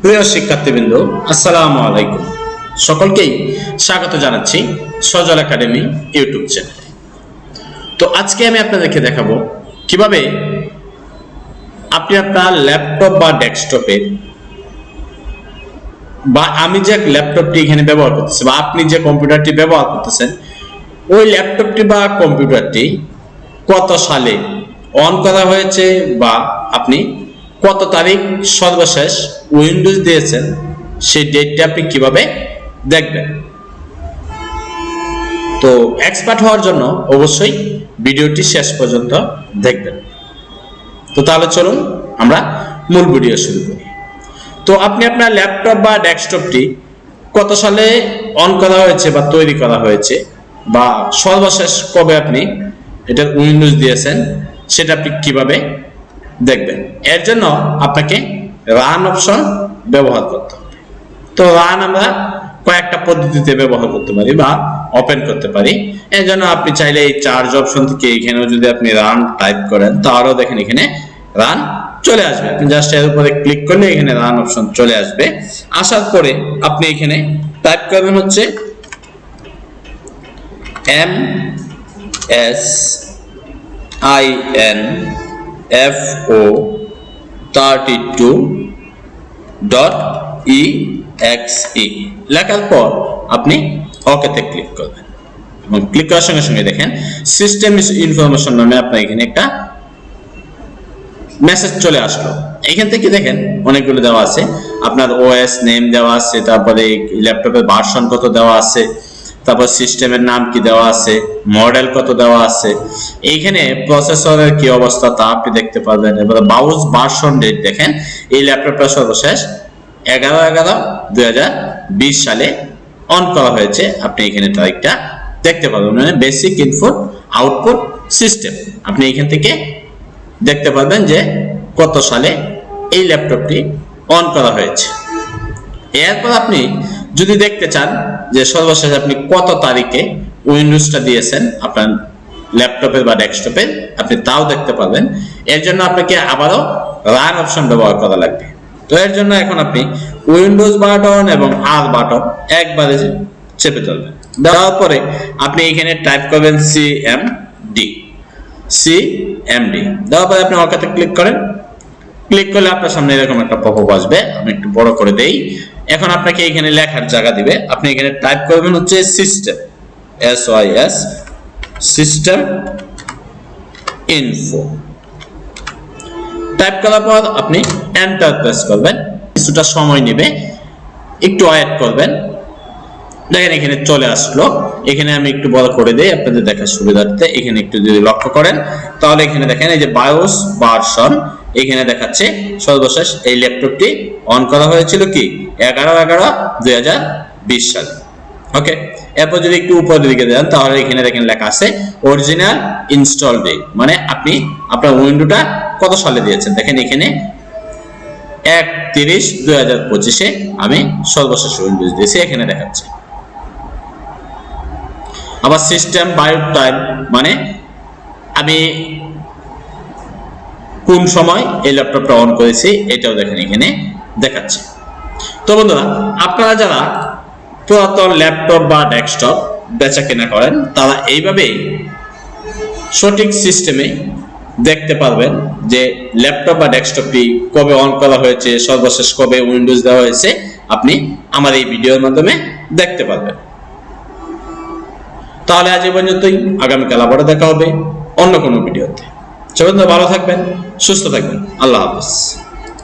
প্রিয় শিক্ষার্থীবৃন্দ, আসসালামু আলাইকুম। সকলকেই স্বাগত জানাচ্ছি সজল একাডেমি ইউটিউব চ্যানেলে। তো আজকে আমি আপনাদেরকে দেখাবো কিভাবে আপনি আপনার ল্যাপটপ বা ডেস্কটপে বা আমি যে ল্যাপটপটি এখানে ব্যবহার করতেছি বা আপনি যে কম্পিউটারটি ব্যবহার করতেছেন ওই ল্যাপটপটি বা কম্পিউটারটি কত সালে অন করা হয়েছে বা আপনি কত তারিখ সর্বশেষ উইন্ডোজ দিয়েছেন সেই ডেটটা আপনি কিভাবে দেখবেন। তো এক্সপার্ট হওয়ার জন্য অবশ্যই ভিডিওটি শেষ পর্যন্ত দেখবেন। তো তাহলে চলুন আমরা মূল ভিডিও শুরু করি। তো আপনি আপনার ল্যাপটপ বা ডেস্কটপটি কত সালে অন করা হয়েছে বা তৈরি করা হয়েছে বা সর্বশেষ কবে আপনি এটার উইন্ডোজ দিয়েছেন সেটা আপনি কিভাবে দেখবেন। এর জন্য আপনাকে রান অপশন ব্যবহার করতে হবে। তো রান আমরা কয়েকটা পদ্ধতিতে ব্যবহার করতে পারি বা ওপেন করতে পারি। এর জন্য আপনি চাইলে এই চার্জ অপশন থেকে এখানেও যদি আপনি রান টাইপ করেন তাহলেও দেখেন এখানে রান চলে আসবে। আপনি জাস্ট এর উপরে ক্লিক করলে এখানে রান অপশন চলে আসবে। আসার পরে আপনি এখানে টাইপ করবেন হচ্ছে MSINFO32.exe লেখার পর আপনি ওকেতে ক্লিক করবেন এবং ক্লিক করার সঙ্গে সঙ্গে দেখেন সিস্টেম ইনফরমেশন নামে আপনার এখানে একটা মেসেজ চলে আসলো। এখান থেকে দেখেন অনেকগুলো দেওয়া আছে, আপনার ওএস নেম দেওয়া আছে, তারপরে ল্যাপটপের ভার্সন কত দেওয়া আছে, তারপর সিস্টেমের নাম কি দেওয়া আছে, মডেল কত দেওয়া আছে, এইখানে প্রসেসরের কি অবস্থা তা আপনি দেখতে পারবেন। এবার বাউস ভার্সন ডেট দেখেন এই ল্যাপটপটা সর্বশেষ 11/11/2020 সালে অন করা হয়েছে। আপনি এখানে তারিখটা দেখতে পারবেন, মানে বেসিক ইনপুট আউটপুট সিস্টেম আপনি এখান থেকে দেখতে পারবেন যে কত সালে এই ল্যাপটপটি অন করা হয়েছে। এরপর আপনি যদি দেখতে চান যে সর্বশেষ আপনি কত তারিখে উইন্ডোজটা দিয়েছেন আপনার ল্যাপটপে বা ডেস্কটপে আপনি তাও দেখতে পারবেন। এর জন্য আপনাকে আবারও রান অপশন ব্যবহার করা লাগবে। তো এর জন্য এখন আপনি উইন্ডোজ বাটন এবং আর বাটন একবারে চেপে ধরবেন। দেওয়ার পরে আপনি এখানে টাইপ করবেন সিএমডি দেওয়ার পরে আপনি ওকেতে ক্লিক করেন। ক্লিক করলে আপনার সামনে এরকম একটা পপআপ আসবে। আমি একটু বড় করে দেই। এখন আপনাকে এখানে লেখার জায়গা দিবে। আপনি এখানে টাইপ করবেন হচ্ছে system SYS system info. Type করার পর আপনি এন্টার প্রেস করবেন। কিছুটা সময় নেবে, একটু ওয়েট করবেন। দেখেন এখানে চলে আসলো। এখানে আমি একটু বড় করে দেই আপনাদের দেখার সুবিধার্থে। এখানে একটু যদি লক্ষ্য করেন তাহলে এখানে দেখেন এই যে বায়োস ভার্সন এখানে দেখাচ্ছে সর্বশেষ এই ল্যাপটপটি অন করা হয়েছিল কি 11/11/2020 সালে। ওকে, এরপর যদি একটু উপরের দিকে যান তাহলে এখানে দেখেন লেখা আছে অরিজিনাল ইনস্টল ডেট, মানে আপনি আপনার উইন্ডোটা কত সালে দিয়েছেন। দেখেন এখানে 1/30/2025 আমি সর্বশেষ উইন্ডোজ দিয়েছি এখানে দেখাচ্ছে। আবার সিস্টেম বায়ো টাইম, মানে আমি কোন সময় এই ল্যাপটপটা অন করেছি এটাও দেখেন এখানে দেখাচ্ছে। তো বন্ধুরা, আপনারা যারা পুরাতন ল্যাপটপ বা ডেস্কটপ বেচা কেনা করেন তারা এইভাবেই সঠিক সিস্টেমে দেখতে পারবেন যে ল্যাপটপ বা ডেস্কটপটি কবে অন করা হয়েছে, সর্বশেষ কবে উইন্ডোজ দেওয়া হয়েছে আপনি আমার এই ভিডিওর মাধ্যমে দেখতে পারবেন। তাহলে আজ এই পর্যন্তই। আগামীকাল আবার দেখা হবে অন্য কোনো ভিডিওতে। সবাই ভালো থাকবেন, সুস্থ থাকবেন। আল্লাহ হাফেজ।